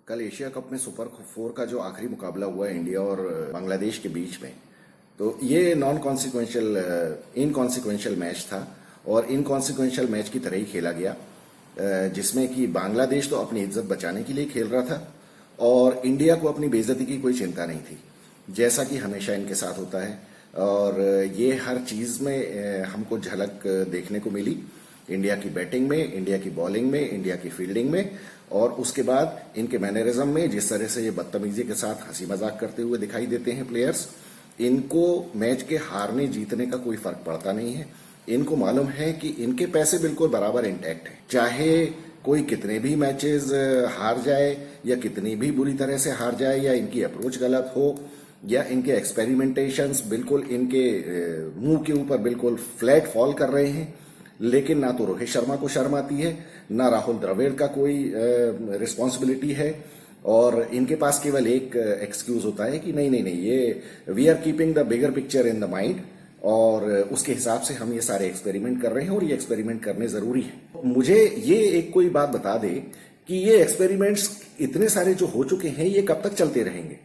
कल Asia cup में super 4 का जो आखिरी मुकाबला हुआ इंडिया और बांग्लादेश के बीच में, तो ये नॉन कॉन्सिक्वेंशियल इनकॉन्सिक्वेंशियल मैच था और इनकॉन्सिक्वेंशियल मैच की तरह ही खेला गया, जिसमें कि बांग्लादेश तो अपनी इज्जत बचाने के लिए खेल रहा था और इंडिया को अपनी बेइज्जती की कोई चिंता नहीं थी, जैसा कि हमेशा इनके साथ होता है। और ये हर चीज में हमको झलक देखने को मिली, इंडिया की बैटिंग में, इंडिया की बॉलिंग में, इंडिया की फील्डिंग में, और उसके बाद इनके मैनरिज्म में, जिस तरह से ये बदतमीजी के साथ हंसी मजाक करते हुए दिखाई देते हैं प्लेयर्स। इनको मैच के हारने जीतने का कोई फर्क पड़ता नहीं है। इनको मालूम है कि इनके पैसे बिल्कुल बराबर इंटैक्ट हैं, चाहे कोई कितने भी मैचेस हार जाए या कितनी भी बुरी तरह से हार जाए, या इनकी अप्रोच गलत हो, या इनके एक्सपेरिमेंटेशंस बिल्कुल इनके मुंह के ऊपर बिल्कुल फ्लैट फॉल कर रहे हैं। लेकिन ना तो रोहित शर्मा को शर्म आती है, ना राहुल द्रविड़ का कोई रिस्पॉन्सिबिलिटी है, और इनके पास केवल एक एक्सक्यूज होता है कि नहीं नहीं नहीं, ये we are keeping the bigger picture in the mind, और उसके हिसाब से हम ये सारे एक्सपेरिमेंट कर रहे हैं और ये एक्सपेरिमेंट करने जरूरी है। मुझे ये एक कोई बात बता दे कि ये एक्सपेरिमेंट्स इतने सारे जो हो चुके हैं, ये कब तक चलते रहेंगे?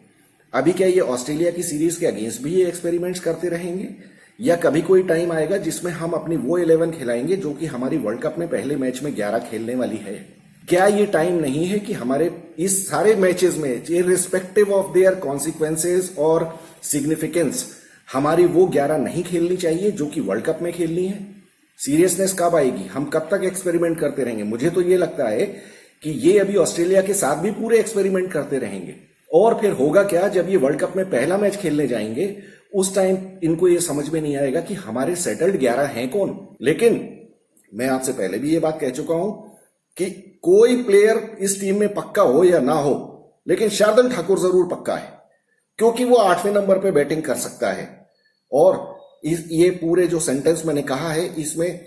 अभी क्या ये ऑस्ट्रेलिया की सीरीज के अगेंस्ट भी ये एक्सपेरिमेंट्स करते रहेंगे, या कभी कोई टाइम आएगा जिसमें हम अपनी वो 11 खिलाएंगे जो कि हमारी वर्ल्ड कप में पहले मैच में 11 खेलने वाली है? क्या ये टाइम नहीं है कि हमारे इस सारे मैचेस में, इररिस्पेक्टिव ऑफ देयर कॉन्सिक्वेंसेज और सिग्निफिकेंस, हमारी वो 11 नहीं खेलनी चाहिए जो कि वर्ल्ड कप में खेलनी है? सीरियसनेस कब आएगी? हम कब तक एक्सपेरिमेंट करते रहेंगे? मुझे तो ये लगता है कि ये अभी ऑस्ट्रेलिया के साथ भी पूरे एक्सपेरिमेंट करते रहेंगे, और फिर होगा क्या, जब ये वर्ल्ड कप में पहला मैच खेलने जाएंगे उस टाइम इनको ये समझ में नहीं आएगा कि हमारे सेटल्ड 11 हैं कौन। लेकिन मैं आपसे पहले भी ये बात कह चुका हूं कि कोई प्लेयर इस टीम में पक्का हो या ना हो, लेकिन शार्दुल ठाकुर जरूर पक्का है, क्योंकि वो 8वें नंबर पे बैटिंग कर सकता है। और ये पूरे जो सेंटेंस मैंने कहा है, इसमें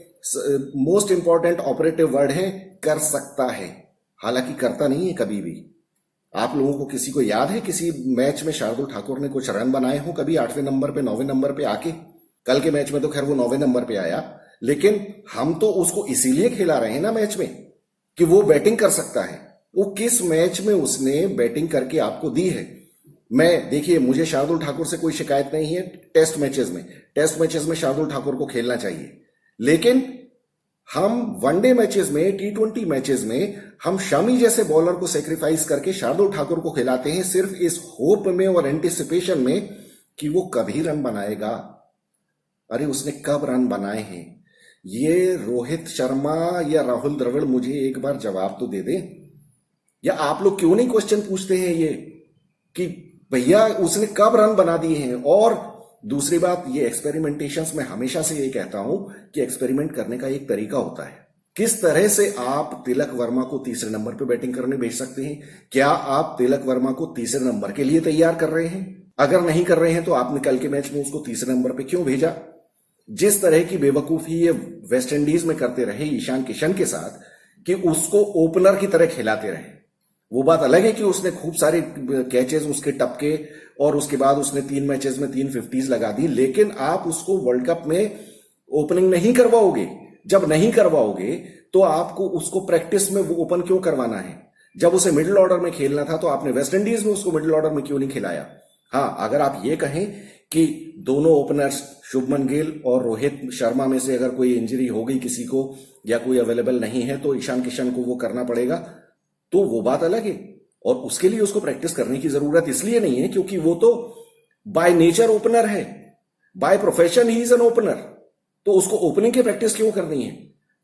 मोस्ट इंपॉर्टेंट ऑपरेटिव वर्ड है कर सकता है, हालांकि करता नहीं है कभी भी। आप लोगों को किसी को याद है किसी मैच में शार्दुल ठाकुर ने कुछ रन बनाए हो कभी 8वें नंबर पे, 9वें नंबर पे आके? कल के मैच में तो खैर वो 9वें नंबर पे आया, लेकिन हम तो उसको इसीलिए खिला रहे हैं ना मैच में कि वो बैटिंग कर सकता है। वो किस मैच में उसने बैटिंग करके आपको दी है? मैं देखिए, मुझे शार्दुल ठाकुर से कोई शिकायत नहीं है टेस्ट मैचेस में शार्दुल ठाकुर को खेलना चाहिए, लेकिन हम वनडे मैचेस में, T20 मैचेस में हम शमी जैसे बॉलर को सेक्रीफाइस करके शार्दुल ठाकुर को खिलाते हैं, सिर्फ इस होप में और एंटिसिपेशन में कि वो कभी रन बनाएगा। अरे उसने कब रन बनाए हैं? ये रोहित शर्मा या राहुल द्रविड़ मुझे एक बार जवाब तो दे दे। या आप लोग क्यों नहीं क्वेश्चन पूछते हैं ये कि भैया उसने कब रन बना दिए हैं? और दूसरी बात, ये एक्सपेरिमेंटेशंस में हमेशा से ये कहता हूं कि एक्सपेरिमेंट करने का एक तरीका होता है। किस तरह से आप तिलक वर्मा को तीसरे नंबर पे बैटिंग करने भेज सकते हैं? क्या आप तिलक वर्मा को तीसरे नंबर के लिए तैयार कर रहे हैं? अगर नहीं कर रहे हैं तो आपने कल के मैच में उसको तीसरे नंबर पे क्यों भेजा? जिस तरह की बेवकूफी ये वेस्ट इंडीज में करते रहे ईशान किशन के साथ कि उसको ओपनर की तरह खिलाते रहे, वो बात अलग है कि उसने खूब सारे कैचेस उसके टपके और उसके बाद उसने 3 मैचेस में 3 50s लगा दी, लेकिन आप उसको वर्ल्ड कप में ओपनिंग नहीं करवाओगे। जब नहीं करवाओगे तो आपको उसको प्रैक्टिस में वो ओपन क्यों करवाना है? जब उसे मिडिल ऑर्डर में खेलना था तो आपने वेस्ट इंडीज में उसको मिडिल ऑर्डर में क्यों नहीं खिलाया? हाँ, अगर आप ये कहें कि दोनों ओपनर्स शुभमन गिल और रोहित शर्मा में से अगर कोई इंजरी हो गई किसी को या कोई अवेलेबल नहीं है तो ईशान किशन को वो करना पड़ेगा, तो वो बात अलग है, और उसके लिए उसको प्रैक्टिस करने की जरूरत इसलिए नहीं है क्योंकि वो तो बाय नेचर ओपनर है, by profession he is an opener. तो उसको ओपनिंग की प्रैक्टिस क्यों करनी है?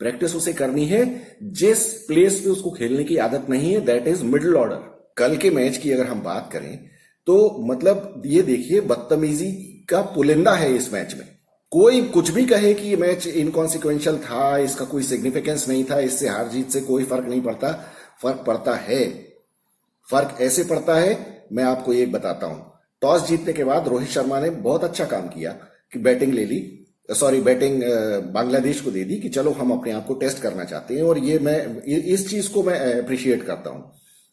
प्रैक्टिस उसे करनी है जिस प्लेस पे उसको खेलने की आदत नहीं है, दैट इज मिडिल ऑर्डर। कल के मैच की अगर हम बात करें तो मतलब ये देखिए, बदतमीजी का पुलिंदा है इस मैच में। कोई कुछ भी कहे कि ये मैच इनकॉन्सिक्वेंशियल था, इसका कोई सिग्निफिकेंस नहीं था, इससे हार जीत से कोई फर्क नहीं पड़ता। फर्क पड़ता है। फर्क ऐसे पड़ता है, मैं आपको एक बताता हूं। टॉस जीतने के बाद रोहित शर्मा ने बहुत अच्छा काम किया कि बैटिंग ले ली, बैटिंग बांग्लादेश को दे दी कि चलो हम अपने आप को टेस्ट करना चाहते हैं। और ये मैं इस चीज को मैं अप्रिशिएट करता हूं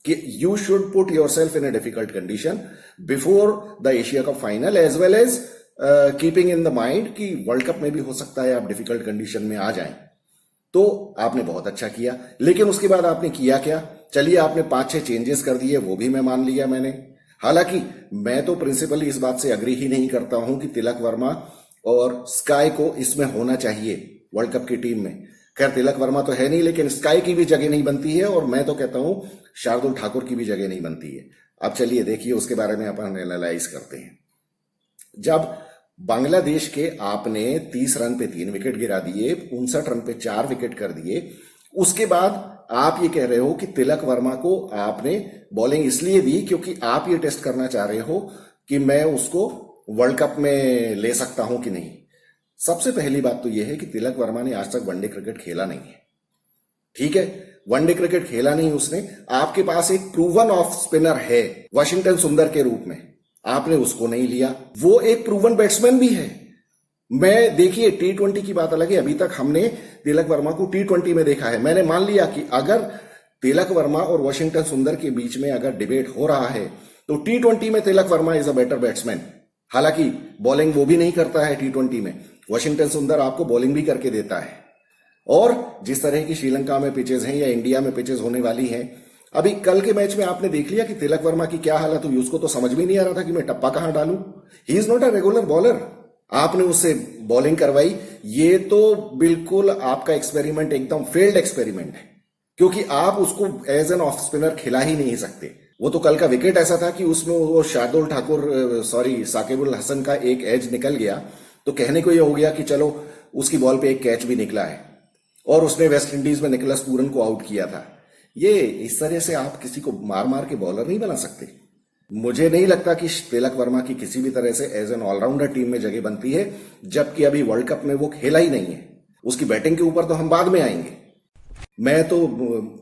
कि you should put yourself in a difficult condition before the Asia cup final, as well as keeping in the mind कि वर्ल्ड कप में भी हो सकता है आप डिफिकल्ट कंडीशन में आ जाएं। तो आपने बहुत अच्छा किया, लेकिन उसके बाद आपने किया क्या? चलिए आपने 5-6 चेंजेस कर दिए, वो भी मैं मान लिया मैंने। हालांकि मैं तो प्रिंसिपली इस बात से अग्री ही नहीं करता हूं कि तिलक वर्मा और स्काई को इसमें होना चाहिए वर्ल्ड कप की टीम में। खैर तिलक वर्मा तो है नहीं, लेकिन स्काई की भी जगह नहीं बनती है, और मैं तो कहता हूं शार्दुल ठाकुर की भी जगह नहीं बनती है। अब चलिए देखिए उसके बारे में अपन एनालाइज करते हैं। जब बांग्लादेश के आपने 30 रन पे 3 विकेट गिरा दिए, 59 रन पे 4 विकेट कर दिए, उसके बाद आप ये कह रहे हो कि तिलक वर्मा को आपने बॉलिंग इसलिए दी क्योंकि आप ये टेस्ट करना चाह रहे हो कि मैं उसको वर्ल्ड कप में ले सकता हूं कि नहीं। सबसे पहली बात तो यह है कि तिलक वर्मा ने आज तक वनडे क्रिकेट खेला नहीं है। ठीक है, वनडे क्रिकेट खेला नहीं उसने। आपके पास एक प्रूवन ऑफ स्पिनर है वाशिंगटन सुंदर के रूप में, आपने उसको नहीं लिया। वो एक प्रूवन बैट्समैन भी है। मैं देखिए T20 की बात अलग है, अभी तक हमने तिलक वर्मा को T20 में देखा है। मैंने मान लिया कि अगर तिलक वर्मा और वाशिंगटन सुंदर के बीच में अगर डिबेट हो रहा है तो T20 में Tilak Varma is a better batsman. हालांकि बॉलिंग वो भी नहीं करता है T20 में, वाशिंगटन सुंदर आपको बॉलिंग भी करके देता है। और जिस तरह की श्रीलंका में पिचेज हैं या इंडिया में पिचेज होने वाली हैं, अभी कल के मैच में आपने देख लिया कि तिलक वर्मा की क्या हालत हुई। उसको तो समझ में नहीं आ रहा था कि मैं टप्पा कहां डालूं। He is not a regular bowler. आपने उससे बॉलिंग करवाई, ये तो बिल्कुल आपका एक्सपेरिमेंट एकदम फेल्ड एक्सपेरिमेंट है, क्योंकि आप उसको एज एन ऑफ स्पिनर खिला ही नहीं सकते। वो तो कल का विकेट ऐसा था कि उसमें वो शार्दुल ठाकुर साकिबुल हसन का एक एज निकल गया, तो कहने को ये हो गया कि चलो उसकी बॉल पे एक कैच भी निकला है, और उसने वेस्ट इंडीज में निकोलस पूरन को आउट किया था। ये इस तरह से आप किसी को मार मार के बॉलर नहीं बना सकते। मुझे नहीं लगता कि तिलक वर्मा की किसी भी तरह से एज एन ऑलराउंडर टीम में जगह बनती है, जबकि अभी वर्ल्ड कप में वो खेला ही नहीं है। उसकी बैटिंग के ऊपर तो हम बाद में आएंगे। मैं तो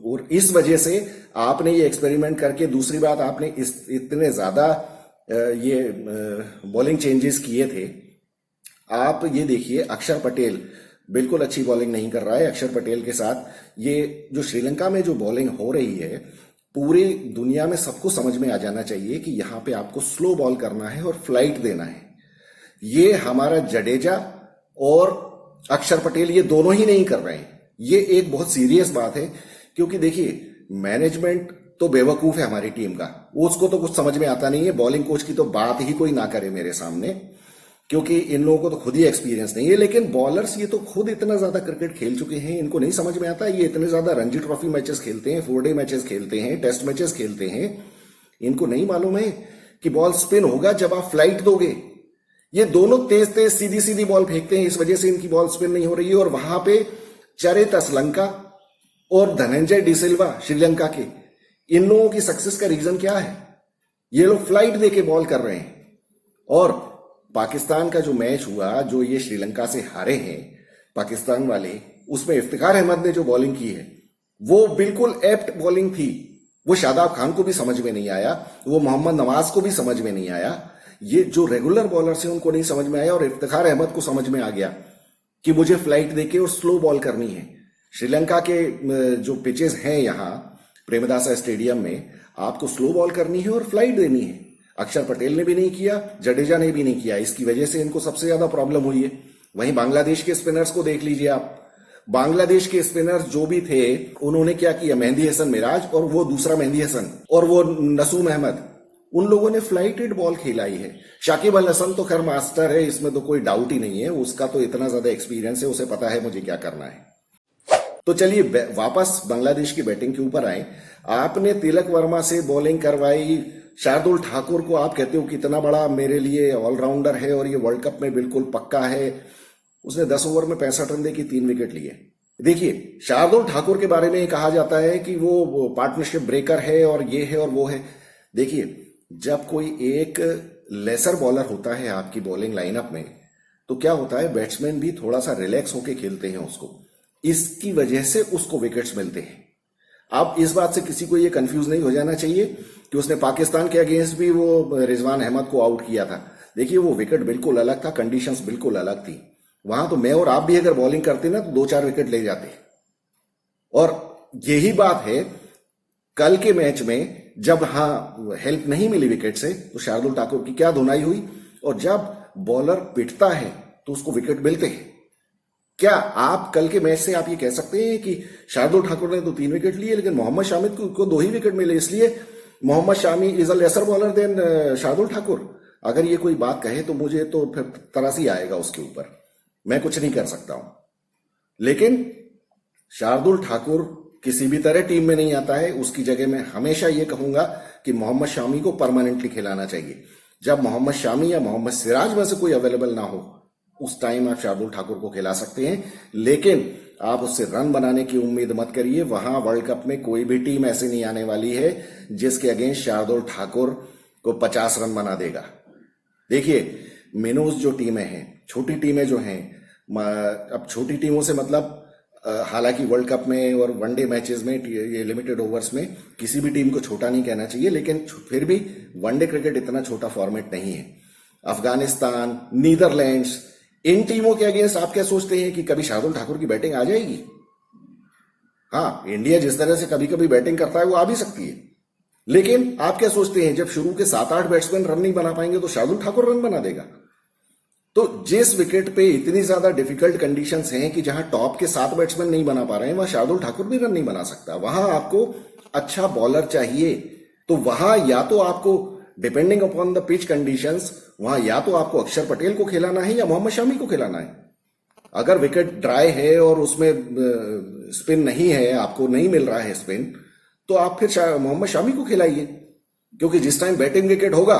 और इस वजह से आपने ये एक्सपेरिमेंट करके, दूसरी बात आपने इतने ज्यादा ये बॉलिंग चेंजेस किए थे। आप ये देखिए अक्षर पटेल बिल्कुल अच्छी बॉलिंग नहीं कर रहा है। अक्षर पटेल के साथ ये जो श्रीलंका में जो बॉलिंग हो रही है, पूरी दुनिया में सबको समझ में आ जाना चाहिए कि यहां पे आपको स्लो बॉल करना है और फ्लाइट देना है। ये हमारा जडेजा और अक्षर पटेल ये दोनों ही नहीं कर रहे हैं। ये एक बहुत सीरियस बात है, क्योंकि देखिए मैनेजमेंट तो बेवकूफ है हमारी टीम का, उसको तो कुछ समझ में आता नहीं है। बॉलिंग कोच की तो बात ही कोई ना करे मेरे सामने, क्योंकि इन लोगों को तो खुद ही एक्सपीरियंस नहीं है। लेकिन बॉलर्स ये तो खुद इतना ज्यादा क्रिकेट खेल चुके हैं, इनको नहीं समझ में आता। ये इतने ज्यादा रणजी ट्रॉफी मैचेस खेलते हैं, 4 डे मैचेस खेलते हैं, टेस्ट मैचेस खेलते हैं, इनको नहीं मालूम है कि बॉल स्पिन होगा जब आप फ्लाइट दोगे। ये दोनों तेज तेज सीधी सीधी बॉल फेंकते हैं, इस वजह से इनकी बॉल स्पिन नहीं हो रही है। और वहां पे चरित असलंका और धनंजय डिसिल्वा श्रीलंका के, इन लोगों की सक्सेस का रीजन क्या है? ये लोग फ्लाइट देके बॉल कर रहे हैं। और पाकिस्तान का जो मैच हुआ, जो ये श्रीलंका से हारे हैं पाकिस्तान वाले, उसमें इफ्तिखार अहमद ने जो बॉलिंग की है वो बिल्कुल एप्ट बॉलिंग थी। वो शादाब खान को भी समझ में नहीं आया, वो मोहम्मद नवाज को भी समझ में नहीं आया, ये जो रेगुलर बॉलर्स हैं उनको नहीं समझ में आया। और इफ्तिखार अहमद को समझ में आ गया कि मुझे फ्लाइट देके और स्लो बॉल करनी है। श्रीलंका के जो पिचेस हैं यहाँ प्रेमदासा स्टेडियम में, आपको स्लो बॉल करनी है और फ्लाइट देनी है। अक्षर पटेल ने भी नहीं किया, जडेजा ने भी नहीं किया, इसकी वजह से इनको सबसे ज्यादा प्रॉब्लम हुई है। वहीं बांग्लादेश के स्पिनर्स को देख लीजिए आप। बांग्लादेश के स्पिनर्स जो भी थे, उन्होंने क्या किया, मेहंदी हसन मिराज और वो दूसरा मेहंदी हसन और वो नसूम अहमद, उन लोगों ने फ्लाइटेड बॉल खेलाई है। शाकिब अल हसन तो खैर मास्टर है, इसमें तो कोई डाउट ही नहीं है, उसका तो इतना ज्यादा एक्सपीरियंस है, उसे पता है मुझे क्या करना है। तो चलिए वापस बांग्लादेश की बैटिंग के ऊपर आए। आपने तिलक वर्मा से बॉलिंग करवाई, शार्दुल ठाकुर को आप कहते हो कितना बड़ा मेरे लिए ऑलराउंडर है और ये वर्ल्ड कप में बिल्कुल पक्का है, उसने 10 ओवर में 65 रन देके 3 विकेट लिए। देखिए शार्दुल ठाकुर के बारे में कहा जाता है कि वो पार्टनरशिप ब्रेकर है और ये है और वो है। देखिए जब कोई एक लेसर बॉलर होता है आपकी बॉलिंग लाइनअप में, तो क्या होता है, बैट्समैन भी थोड़ा सा रिलैक्स होके खेलते हैं उसको, इसकी वजह से उसको विकेट्स मिलते हैं। अब इस बात से किसी को ये कंफ्यूज नहीं हो जाना चाहिए कि उसने पाकिस्तान के अगेंस्ट भी वो रिजवान अहमद को आउट किया था। देखिए वो विकेट बिल्कुल अलग था, कंडीशंस बिल्कुल अलग थी। वहां तो मैं और आप भी अगर बॉलिंग करते ना तो 2-4 विकेट ले जाते। और यही बात है कल के मैच में, जब हेल्प नहीं मिली विकेट से तो शार्दुल ठाकुर की क्या धुनाई हुई, और जब बॉलर पिटता है तो उसको विकेट मिलते हैं। क्या आप कल के मैच से आप ये कह सकते हैं कि शार्दुल ठाकुर ने तो 3 विकेट लिए लेकिन मोहम्मद शामी को 2 ही विकेट मिले, इसलिए Mohammed Shami is a lesser bowler than Shardul Thakur? अगर ये कोई बात कहे तो मुझे तो फिर तरासी आएगा उसके ऊपर, मैं कुछ नहीं कर सकता हूं। लेकिन शार्दुल ठाकुर किसी भी तरह टीम में नहीं आता है, उसकी जगह मैं हमेशा ये कहूंगा कि मोहम्मद शामी को परमानेंटली खिलाना चाहिए। जब मोहम्मद शामी या मोहम्मद सिराज में से कोई अवेलेबल ना हो उस टाइम आप शार्दुल ठाकुर को खिला सकते हैं, लेकिन आप उससे रन बनाने की उम्मीद मत करिए। वहां वर्ल्ड कप में कोई भी टीम ऐसी नहीं आने वाली है जिसके अगेंस्ट शार्दुल ठाकुर को 50 रन बना देगा। देखिए मेनोज जो टीमें हैं, छोटी टीमें जो हैं, अब छोटी टीमों से मतलब हालांकि वर्ल्ड कप में और वनडे मैचेस में, ये लिमिटेड ओवर्स में किसी भी टीम को छोटा नहीं कहना चाहिए, लेकिन फिर भी वनडे क्रिकेट इतना छोटा फॉर्मेट नहीं है। अफगानिस्तान, नीदरलैंड्स, इन टीमों के अगेंस्ट आप क्या सोचते हैं कि कभी शार्दुल ठाकुर की बैटिंग आ जाएगी? हाँ, इंडिया जिस तरह से कभी कभी बैटिंग करता है वो आ भी सकती है, लेकिन आप क्या सोचते हैं जब शुरू के 7-8 बैट्समैन रन नहीं बना पाएंगे तो शार्दुल ठाकुर रन बना देगा? तो जिस विकेट पे इतनी ज्यादा डिफिकल्ट कंडीशंस हैं कि जहां टॉप के 7 बैट्समैन नहीं बना पा रहे हैं, वहां शार्दुल ठाकुर भी रन नहीं बना सकता। वहां आपको अच्छा बॉलर चाहिए, तो वहां या तो आपको depending upon the pitch conditions, वहां या तो आपको अक्षर पटेल को खिलाना है या मोहम्मद शामी को खिलाना है। अगर विकेट ड्राई है और उसमें स्पिन नहीं है, आपको नहीं मिल रहा है स्पिन, तो आप फिर मोहम्मद शामी को खिलाइए, क्योंकि जिस टाइम बैटिंग विकेट होगा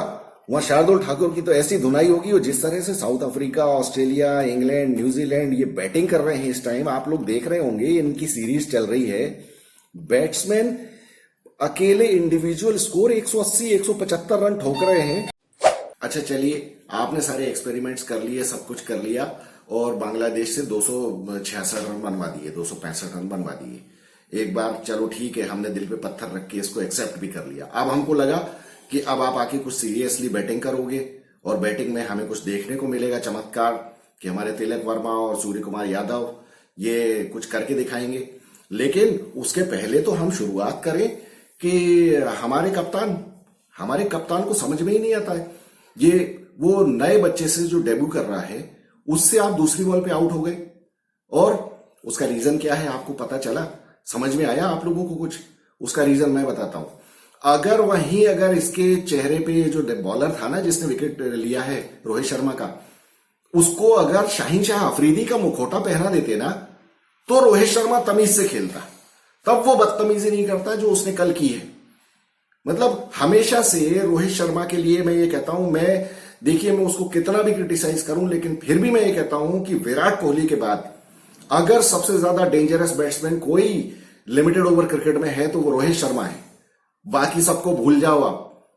वहां शार्दुल ठाकुर की तो ऐसी धुनाई होगी। और जिस तरह से south Africa, Australia, England, New Zealand ये बैटिंग कर रहे हैं इस टाइम, आप लोग देख रहे होंगे, इनकी सीरीज चल रही है। बैट्समैन अकेले इंडिविजुअल स्कोर 180, 175 रन ठोक रहे हैं। अच्छा चलिए, आपने सारे एक्सपेरिमेंट्स कर लिए, सब कुछ कर लिया और बांग्लादेश से 266 रन बनवा दिए, 265 रन बनवा दिए। एक बार चलो ठीक है, हमने दिल पे पत्थर रख के इसको एक्सेप्ट भी कर लिया। अब हमको लगा कि अब आप आके कुछ सीरियसली बैटिंग करोगे और बैटिंग में हमें कुछ देखने को मिलेगा चमत्कार, कि हमारे तिलक वर्मा और सूर्य कुमार यादव ये कुछ करके दिखाएंगे। लेकिन उसके पहले तो हम शुरुआत करें कि हमारे कप्तान को समझ में ही नहीं आता है। ये वो नए बच्चे से जो डेब्यू कर रहा है उससे आप दूसरी बॉल पे आउट हो गए, और उसका रीजन क्या है आपको पता चला? समझ में आया आप लोगों को कुछ? उसका रीजन मैं बताता हूं। अगर इसके चेहरे पे जो बॉलर था ना जिसने विकेट लिया है रोहित शर्मा का, उसको अगर शाहीन शाह अफरीदी का मुखौटा पहना देते ना तो रोहित शर्मा तमीज से खेलता। तब वो बदतमीजी नहीं करता जो उसने कल की है। मतलब हमेशा से रोहित शर्मा के लिए मैं ये कहता हूं, देखिए मैं उसको कितना भी क्रिटिसाइज करूं, लेकिन फिर भी मैं ये कहता हूं कि विराट कोहली के बाद अगर सबसे ज्यादा डेंजरस बैट्समैन कोई लिमिटेड ओवर क्रिकेट में है तो वो रोहित शर्मा है। बाकी सबको भूल जाओ आप।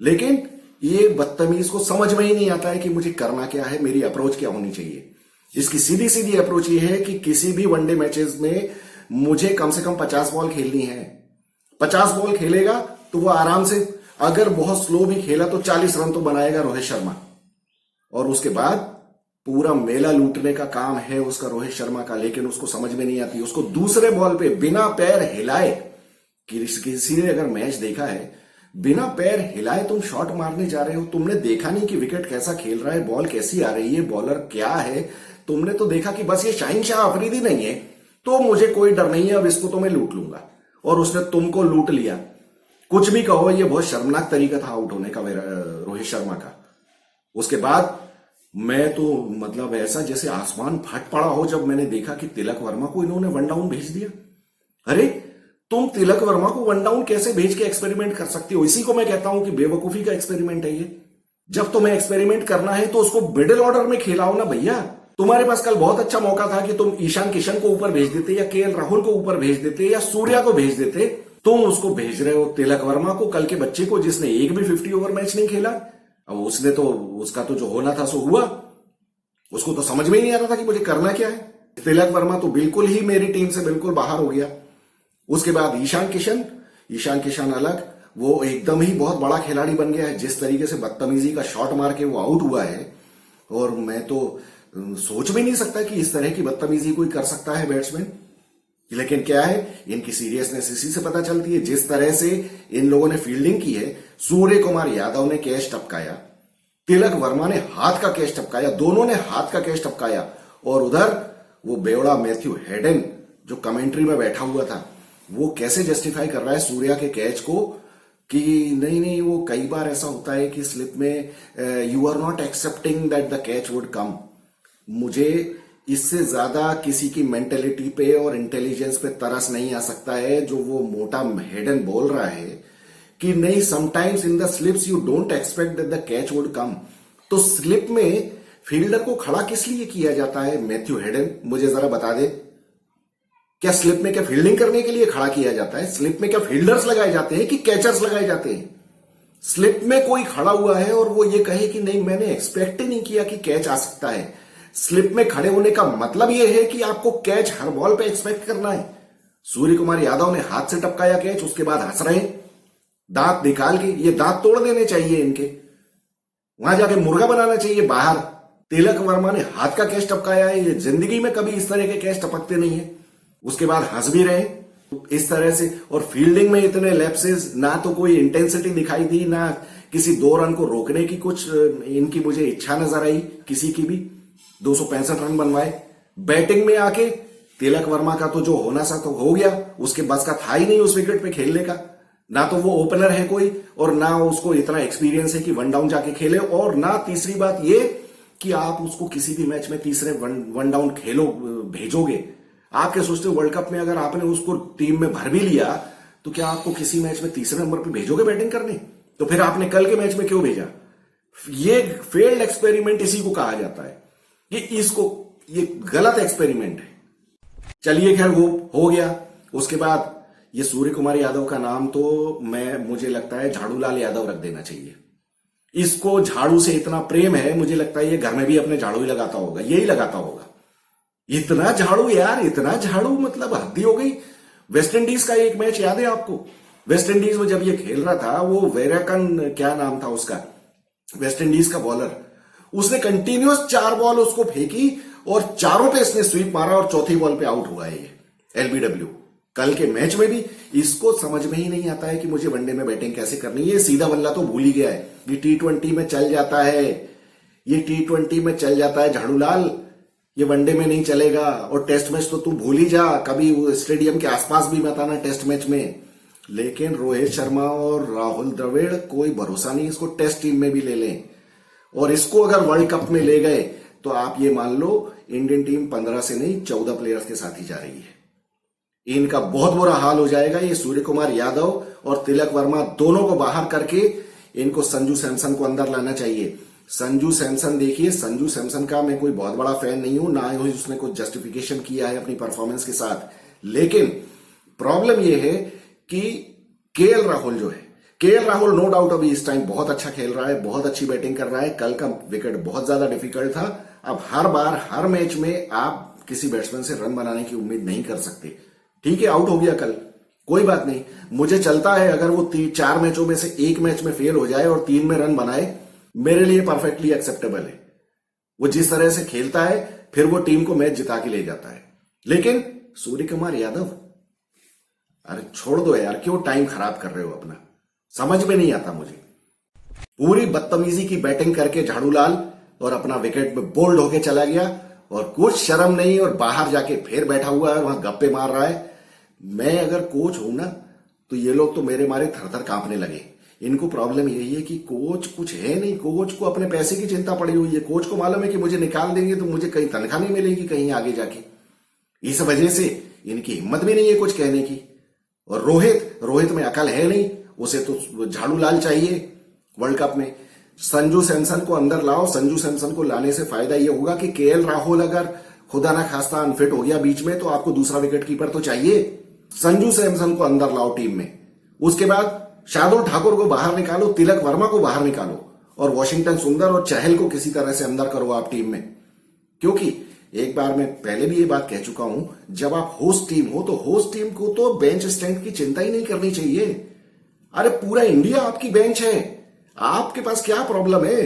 लेकिन ये बदतमीज को समझ में ही नहीं आता है कि मुझे करना क्या है, मेरी अप्रोच क्या होनी चाहिए। इसकी सीधी सीधी अप्रोच ये है कि किसी भी वनडे मैचेस में मुझे कम से कम 50 बॉल खेलनी है। 50 बॉल खेलेगा तो वो आराम से, अगर बहुत स्लो भी खेला तो 40 रन तो बनाएगा रोहित शर्मा। और उसके बाद पूरा मेला लूटने का काम है उसका रोहित शर्मा का। लेकिन उसको समझ में नहीं आती, उसको दूसरे बॉल पे बिना पैर हिलाए, किसी ने अगर मैच देखा है, बिना पैर हिलाए तुम शॉट मारने जा रहे हो। तुमने देखा नहीं कि विकेट कैसा खेल रहा है, बॉल कैसी आ रही है, बॉलर क्या है। तुमने तो देखा कि बस ये शाहीन शाह अफरीदी नहीं है तो मुझे कोई डर नहीं है, अब इसको तो मैं लूट लूंगा। और उसने तुमको लूट लिया। कुछ भी कहो, ये बहुत शर्मनाक तरीका था आउट होने का रोहित शर्मा का। उसके बाद मैं तो मतलब ऐसा जैसे आसमान फट पड़ा हो जब मैंने देखा कि तिलक वर्मा को इन्होंने वन डाउन भेज दिया। अरे तुम तिलक वर्मा को वन डाउन कैसे भेज के एक्सपेरिमेंट कर सकती हो? इसी को मैं कहता हूं कि बेवकूफी का एक्सपेरिमेंट है ये। जब तुम्हें एक्सपेरिमेंट करना है तो उसको मिडिल ऑर्डर में खेलाओ ना भैया। तुम्हारे पास कल बहुत अच्छा मौका था कि तुम ईशान किशन को ऊपर भेज देते, या केएल राहुल को ऊपर भेज देते, या सूर्या को भेज देते। तुम उसको भेज रहे हो तिलक वर्मा को, कल के बच्चे को जिसने एक भी 50 ओवर मैच नहीं खेला। अब उसने तो, उसका तो जो होना था सो हुआ। उसको तो समझ में ही नहीं आ रहा था कि मुझे करना क्या है। तिलक वर्मा तो बिल्कुल ही मेरी टीम से बिल्कुल बाहर हो गया। उसके बाद ईशान किशन अलग, वो एकदम ही बहुत बड़ा खिलाड़ी बन गया है। जिस तरीके से बदतमीजी का शॉट मार के वो आउट हुआ है, और मैं तो सोच भी नहीं सकता कि इस तरह की बदतमीजी कोई कर सकता है बैट्समैन। लेकिन क्या है, इनकी सीरियसनेस इसी से पता चलती है। जिस तरह से इन लोगों ने फील्डिंग की है, सूर्य कुमार यादव ने कैच टपकाया, तिलक वर्मा ने हाथ का कैच टपकाया, दोनों ने हाथ का कैच टपकाया। और उधर वो बेवड़ा मैथ्यू हेडन जो कमेंट्री में बैठा हुआ था, वो कैसे जस्टिफाई कर रहा है सूर्या के कैच को कि नहीं नहीं, वो कई बार ऐसा होता है कि स्लिप में you are not expecting that the catch would come. मुझे इससे ज्यादा किसी की मेंटेलिटी पे और इंटेलिजेंस पे तरस नहीं आ सकता है जो वो मोटा हेडन बोल रहा है कि नहीं, sometimes in the slips you don't expect that the catch would कम। तो स्लिप में फील्डर को खड़ा किस लिए किया जाता है मैथ्यू हेडन, मुझे जरा बता दे। क्या स्लिप में क्या फील्डिंग करने के लिए खड़ा किया जाता है? स्लिप में क्या फील्डर्स लगाए जाते हैं कि कैचर्स लगाए जाते हैं? स्लिप में कोई खड़ा हुआ है और वो ये कहे कि नहीं, मैंने एक्सपेक्ट ही नहीं किया कि कैच आ सकता है। स्लिप में खड़े होने का मतलब यह है कि आपको कैच हर बॉल पे एक्सपेक्ट करना है। सूर्य कुमार यादव ने हाथ से टपकाया कैच, उसके बाद हंस रहे, दांत निकाल के। ये दांत तोड़ देने चाहिए इनके, वहां जाके मुर्गा बनाना चाहिए बाहर। तिलक वर्मा ने हाथ का कैच टपकाया है, ये जिंदगी में कभी इस तरह के कैच टपकते नहीं है। उसके बाद हंस भी रहे इस तरह से। और फील्डिंग में इतने लैप्सेस, ना तो कोई इंटेंसिटी दिखाई दी, ना किसी 2 रन को रोकने की कुछ इनकी मुझे इच्छा नजर आई किसी की भी। 265 रन बनवाए। बैटिंग में आके तिलक वर्मा का तो जो होना सा तो हो गया, उसके बस का था ही नहीं उस विकेट पे खेलने का। ना तो वो ओपनर है कोई, और ना उसको इतना एक्सपीरियंस है कि 1 डाउन जाके खेले, और ना तीसरी बात ये कि आप उसको किसी भी मैच में तीसरे 1 डाउन खेलो भेजोगे। आप क्या सोचते हो, वर्ल्ड कप में अगर आपने उसको टीम में भर भी लिया तो क्या आपको किसी मैच में तीसरे नंबर पे भेजोगे बैटिंग करने? तो फिर आपने कल के मैच में क्यों भेजा? ये फेल्ड एक्सपेरिमेंट इसी को कहा जाता है। ये गलत एक्सपेरिमेंट है। चलिए खैर, वो हो गया। उसके बाद ये सूर्य कुमार यादव का नाम तो मुझे लगता है झाड़ूलाल यादव रख देना चाहिए। इसको झाड़ू से इतना प्रेम है, मुझे लगता है ये घर में भी अपने झाड़ू ही लगाता होगा, यही लगाता होगा। इतना झाड़ू यार, इतना झाड़ू, मतलब हद ही हो गई। वेस्ट इंडीज का एक मैच याद है आपको? वेस्ट इंडीज में जब ये खेल रहा था, वो वेराकन क्या नाम था उसका, वेस्ट इंडीज का बॉलर, उसने कंटिन्यूअस 4 बॉल उसको फेंकी और चारों पे इसने स्वीप मारा और चौथी बॉल पे आउट हुआ है ये एलबीडब्ल्यू। कल के मैच में भी इसको समझ में ही नहीं आता है कि मुझे वनडे में बैटिंग कैसे करनी है। सीधा बल्ला तो भूल ही गया है। ये T20 में चल जाता है, ये T20 में चल जाता है झाड़ूलाल, ये वनडे में नहीं चलेगा। और टेस्ट मैच तो तू भूल ही जा, कभी स्टेडियम के आसपास भी मत आना टेस्ट मैच में। लेकिन रोहित शर्मा और राहुल द्रविड़, कोई भरोसा नहीं, इसको टेस्ट टीम में भी ले लें और इसको अगर वर्ल्ड कप में ले गए तो आप ये मान लो इंडियन टीम 15 से नहीं 14 प्लेयर्स के साथ ही जा रही है। इनका बहुत बुरा हाल हो जाएगा। ये सूर्य कुमार यादव और तिलक वर्मा दोनों को बाहर करके इनको संजू सैमसन को अंदर लाना चाहिए। संजू सैमसन, देखिए, संजू सैमसन का मैं कोई बहुत बड़ा फैन नहीं हूं, ना ही उसने कुछ जस्टिफिकेशन किया है अपनी परफॉर्मेंस के साथ। लेकिन प्रॉब्लम यह है कि केएल राहुल जो है, केएल राहुल नो डाउट अभी इस टाइम बहुत अच्छा खेल रहा है, बहुत अच्छी बैटिंग कर रहा है। कल का विकेट बहुत ज्यादा डिफिकल्ट था। अब हर बार हर मैच में आप किसी बैट्समैन से रन बनाने की उम्मीद नहीं कर सकते। ठीक है, आउट हो गया कल, कोई बात नहीं, मुझे चलता है। अगर वो 4 मैचों में से एक मैच में फेल हो जाए और 3 में रन बनाए, मेरे लिए परफेक्टली एक्सेप्टेबल है। वो जिस तरह से खेलता है फिर वो टीम को मैच जिता के ले जाता है। लेकिन सूर्य कुमार यादव, अरे छोड़ दो यार, क्यों टाइम खराब कर रहे हो अपना, समझ में नहीं आता मुझे। पूरी बदतमीजी की बैटिंग करके झाड़ूलाल और अपना विकेट में बोल्ड होके चला गया और कुछ शर्म नहीं, और बाहर जाके फिर बैठा हुआ है, वहां गप्पे मार रहा है। मैं अगर कोच हूं ना तो ये लोग तो मेरे मारे थर थर कांपने लगे। इनको प्रॉब्लम यही है कि कोच कुछ है नहीं, कोच को अपने पैसे की चिंता पड़ी हुई है। कोच को मालूम है कि मुझे निकाल देंगे तो मुझे कहीं तनख्वाह नहीं मिलेगी कहीं आगे जाके। इस वजह से इनकी हिम्मत भी नहीं है कुछ कहने की। और रोहित में अकल है नहीं, उसे तो झाड़ूलाल चाहिए वर्ल्ड कप में। संजू सैमसन को अंदर लाओ। संजू सैमसन को लाने से फायदा यह होगा कि केएल राहुल अगर खुदा ना खास्ता अनफिट हो गया बीच में, तो आपको दूसरा विकेट कीपर तो चाहिए। संजू सैमसन को अंदर लाओ टीम में। उसके बाद शार्दुल ठाकुर को बाहर निकालो, तिलक वर्मा को बाहर निकालो और वॉशिंगटन सुंदर और चहल को किसी तरह से अंदर करो आप टीम में। क्योंकि एक बार मैं पहले भी ये बात कह चुका हूं, जब आप होस्ट टीम हो तो होस्ट टीम को तो बेंच स्ट्रेंथ की चिंता ही नहीं करनी चाहिए। अरे पूरा इंडिया आपकी बेंच है, आपके पास क्या प्रॉब्लम है?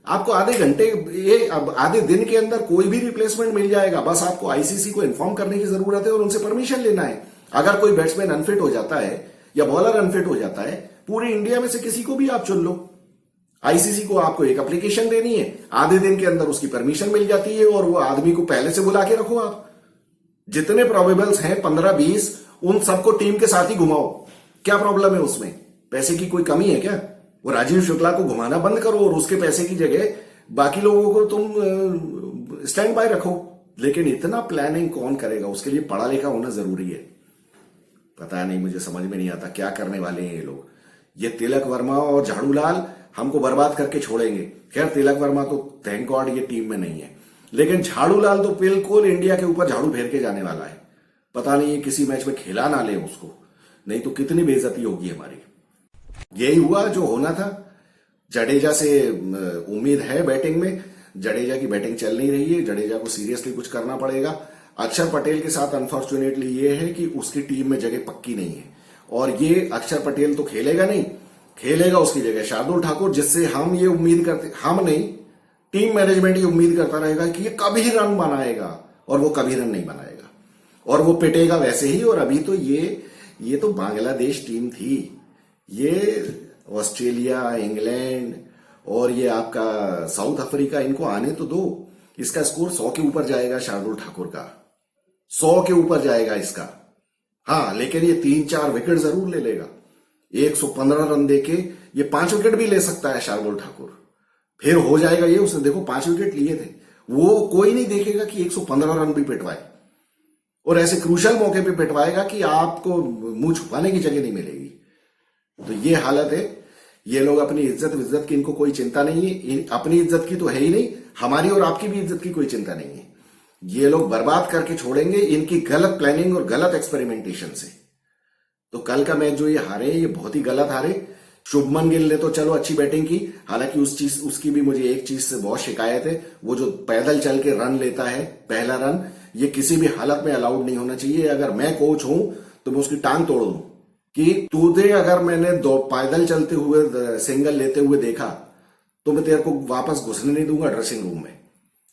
आपको आधे दिन के अंदर कोई भी रिप्लेसमेंट मिल जाएगा। बस आपको आईसीसी को इन्फॉर्म करने की जरूरत है और उनसे परमिशन लेना है। अगर कोई बैट्समैन अनफिट हो जाता है या बॉलर अनफिट हो जाता है, पूरे इंडिया में से किसी को भी आप चुन लो, आईसीसी को आपको एक एप्लीकेशन देनी है, आधे दिन के अंदर उसकी परमिशन मिल जाती है और वो आदमी को पहले से बुला के रखो आप। जितने प्रोबेबल्स हैं 15-20 उन सबको टीम के साथ ही घुमाओ। क्या प्रॉब्लम है उसमें? पैसे की कोई कमी है क्या? वो राजीव शुक्ला को घुमाना बंद करो और उसके पैसे की जगह बाकी लोगों को तुम स्टैंड बाय रखो। लेकिन इतना प्लानिंग कौन करेगा? उसके लिए पढ़ा लिखा होना जरूरी है। पता नहीं, मुझे समझ में नहीं आता क्या करने वाले हैं ये लोग। ये तिलक वर्मा और झाड़ूलाल हमको बर्बाद करके छोड़ेंगे। खैर तिलक वर्मा तो थैंक गॉड ये टीम में नहीं है, लेकिन झाड़ूलाल तो बिल्कुल इंडिया के ऊपर झाड़ू फेर के जाने वाला है। पता नहीं ये किसी मैच में खिला ना ले उसको, नहीं तो कितनी बेइज्जती होगी हमारी। यही हुआ जो होना था। जडेजा से उम्मीद है बैटिंग में, जडेजा की बैटिंग चल नहीं रही है। जडेजा को सीरियसली कुछ करना पड़ेगा। अक्षर पटेल के साथ अनफॉर्चुनेटली ये है कि उसकी टीम में जगह पक्की नहीं है और ये अक्षर पटेल तो खेलेगा नहीं, खेलेगा उसकी जगह शार्दुल ठाकुर, जिससे हम ये उम्मीद करते, हम नहीं टीम मैनेजमेंट ये उम्मीद करता रहेगा कि ये कभी रन बनाएगा, और वो कभी रन नहीं बनाएगा और वो पिटेगा वैसे ही। और अभी तो ये तो बांग्लादेश टीम थी, ये ऑस्ट्रेलिया, इंग्लैंड और ये आपका साउथ अफ्रीका, इनको आने तो दो। इसका स्कोर 100 के ऊपर जाएगा शार्दुल ठाकुर का, 100 के ऊपर जाएगा इसका। हाँ, लेकिन ये 3-4 विकेट जरूर ले लेगा। 115 रन देके ये 5 विकेट भी ले सकता है शार्दुल ठाकुर, फिर हो जाएगा ये। उसने देखो 5 विकेट लिए थे, वो कोई नहीं देखेगा कि 115 रन भी पिटवाए, और ऐसे क्रूशल मौके पे पिटवाएगा कि आपको मुंह छुपाने की जगह नहीं मिलेगी। तो ये हालत है। ये लोग अपनी इज्जत की इनको कोई चिंता नहीं है, अपनी इज्जत की तो है ही नहीं, हमारी और आपकी भी इज्जत की कोई चिंता नहीं है। ये लोग बर्बाद करके छोड़ेंगे इनकी गलत प्लानिंग और गलत एक्सपेरिमेंटेशन से। तो कल का मैच जो ये हारे, ये बहुत ही गलत हारे। शुभमन गिल ने तो चलो अच्छी बैटिंग की, हालांकि उसकी भी मुझे एक चीज से बहुत शिकायत है, वो जो पैदल चल के रन लेता है पहला रन, ये किसी भी हालत में अलाउड नहीं होना चाहिए। अगर मैं कोच हूं तो मैं उसकी टांग तोड़ दूं कि तुझे अगर मैंने दो पैदल चलते हुए सिंगल लेते हुए देखा तो मैं तेरे को वापस घुसने नहीं दूंगा ड्रेसिंग रूम में।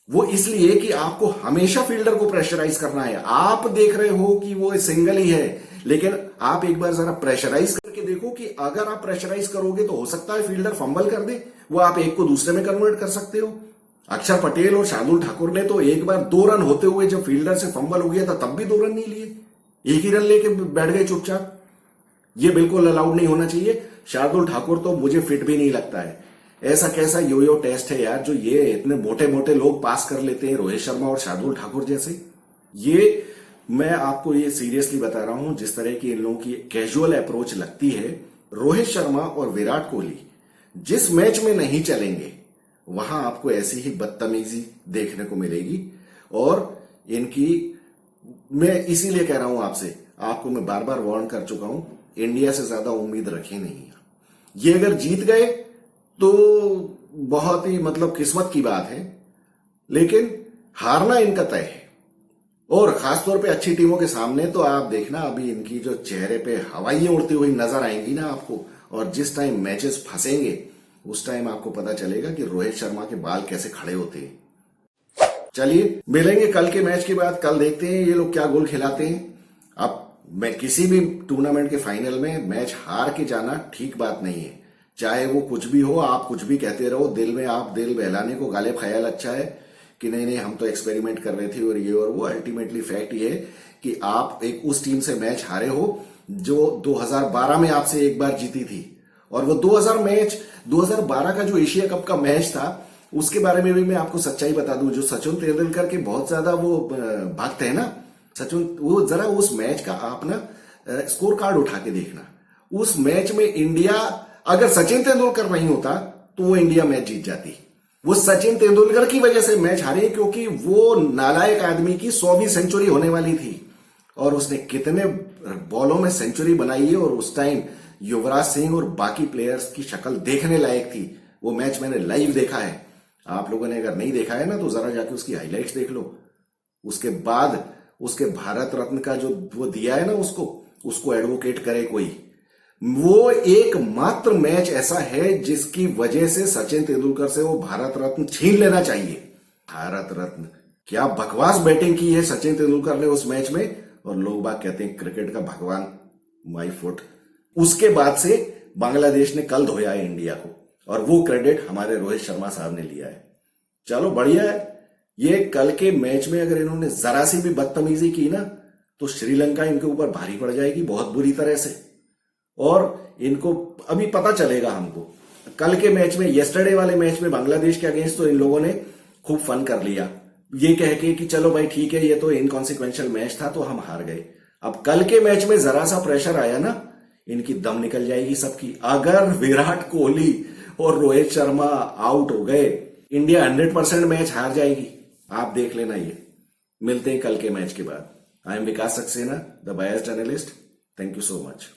वो इसलिए कि आपको हमेशा फील्डर को प्रेशराइज करना है। आप देख रहे हो कि वो सिंगल ही है, लेकिन आप एक बार जरा प्रेशराइज करके देखो कि अगर आप प्रेशराइज करोगे तो हो सकता है फील्डर फंबल कर दे, वो आप एक को दूसरे में कन्वर्ट कर सकते हो। अक्षर पटेल और शार्दुल ठाकुर ने तो एक बार 2 रन होते हुए जब फील्डर से फंबल हो गया था तब भी 2 रन नहीं लिए, एक ही रन लेके बैठ गए चुपचाप। ये बिल्कुल अलाउड नहीं होना चाहिए। शार्दुल ठाकुर तो मुझे फिट भी नहीं लगता है। ऐसा कैसा योयो टेस्ट है यार जो ये इतने मोटे मोटे लोग पास कर लेते हैं, रोहित शर्मा और शार्दुल ठाकुर जैसे। ये मैं आपको ये सीरियसली बता रहा हूं, जिस तरह की इन लोगों की कैजुअल अप्रोच लगती है। रोहित शर्मा और विराट कोहली जिस मैच में नहीं चलेंगे वहां आपको ऐसी ही बदतमीजी देखने को मिलेगी। और इनकी, मैं इसीलिए कह रहा हूं आपसे, आपको मैं बार बार वार्न कर चुका हूं, इंडिया से ज्यादा उम्मीद रखी नहीं। ये अगर जीत गए तो बहुत ही मतलब किस्मत की बात है, लेकिन हारना इनका तय है। और खासतौर पे अच्छी टीमों के सामने तो आप देखना अभी इनकी जो चेहरे पे हवाइयां उड़ती हुई नजर आएंगी ना आपको, और जिस टाइम मैचेस फंसेंगे उस टाइम आपको पता चलेगा कि रोहित शर्मा के बाल कैसे खड़े होते हैं। चलिए मिलेंगे कल के मैच के बाद, कल देखते हैं ये लोग क्या गोल खिलाते हैं। अब मैं किसी भी टूर्नामेंट के फाइनल में मैच हार के जाना ठीक बात नहीं है, चाहे वो कुछ भी हो। आप कुछ भी कहते रहो, दिल में आप दिल बहलाने को गालिब ख्याल अच्छा है कि नहीं नहीं हम तो एक्सपेरिमेंट कर रहे थे और ये और वो। अल्टीमेटली फैक्ट ये है कि आप एक उस टीम से मैच हारे हो जो 2012 में आपसे एक बार जीती थी, और वो 2012 का जो एशिया कप का मैच था उसके बारे में भी मैं आपको सच्चाई बता दूं। जो सचिन तेंदुलकर के बहुत ज्यादा वो भक्त है ना सचिन, वो जरा उस मैच का आप ना स्कोर कार्ड उठा के देखना। उस मैच में इंडिया, अगर सचिन तेंदुलकर नहीं होता तो वो इंडिया मैच जीत जाती। वो सचिन तेंदुलकर की वजह से मैच हारे क्योंकि वो नालायक आदमी की 100वीं सेंचुरी होने वाली थी और उसने कितने बॉलों में सेंचुरी बनाई है। और उस टाइम युवराज सिंह और बाकी प्लेयर्स की शक्ल देखने लायक थी। वो मैच मैंने लाइव देखा है, आप लोगों ने अगर नहीं देखा है ना तो जरा जाके उसकी हाइलाइट्स देख लो। उसके बाद उसके भारत रत्न का जो वो दिया है ना उसको एडवोकेट करे कोई। वो एकमात्र मैच ऐसा है जिसकी वजह से सचिन तेंदुलकर से वो भारत रत्न छीन लेना चाहिए। भारत रत्न, क्या बकवास बैटिंग की है सचिन तेंदुलकर ने उस मैच में, और लोग बात कहते हैं क्रिकेट का भगवान माई फुट। उसके बाद से बांग्लादेश ने कल धोया है इंडिया को, और वो क्रेडिट हमारे रोहित शर्मा साहब ने लिया है। चलो बढ़िया है, ये कल के मैच में अगर इन्होंने जरा सी भी बदतमीजी की ना तो श्रीलंका इनके ऊपर भारी पड़ जाएगी बहुत बुरी तरह से। और इनको अभी पता चलेगा हमको। कल के मैच में, यस्टरडे वाले मैच में बांग्लादेश के अगेंस्ट तो इन लोगों ने खूब फन कर लिया, ये कह के कि चलो भाई ठीक है, ये तो इनकॉन्सिक्वेंशियल मैच था तो हम हार गए। अब कल के मैच में जरा सा प्रेशर आया ना, इनकी दम निकल जाएगी सबकी। अगर विराट कोहली और रोहित शर्मा आउट हो गए, इंडिया 100% मैच हार जाएगी। आप देख लेना। ये मिलते हैं कल के मैच के बाद। I am Vikas Saxena, the biased analyst. Thank you so much.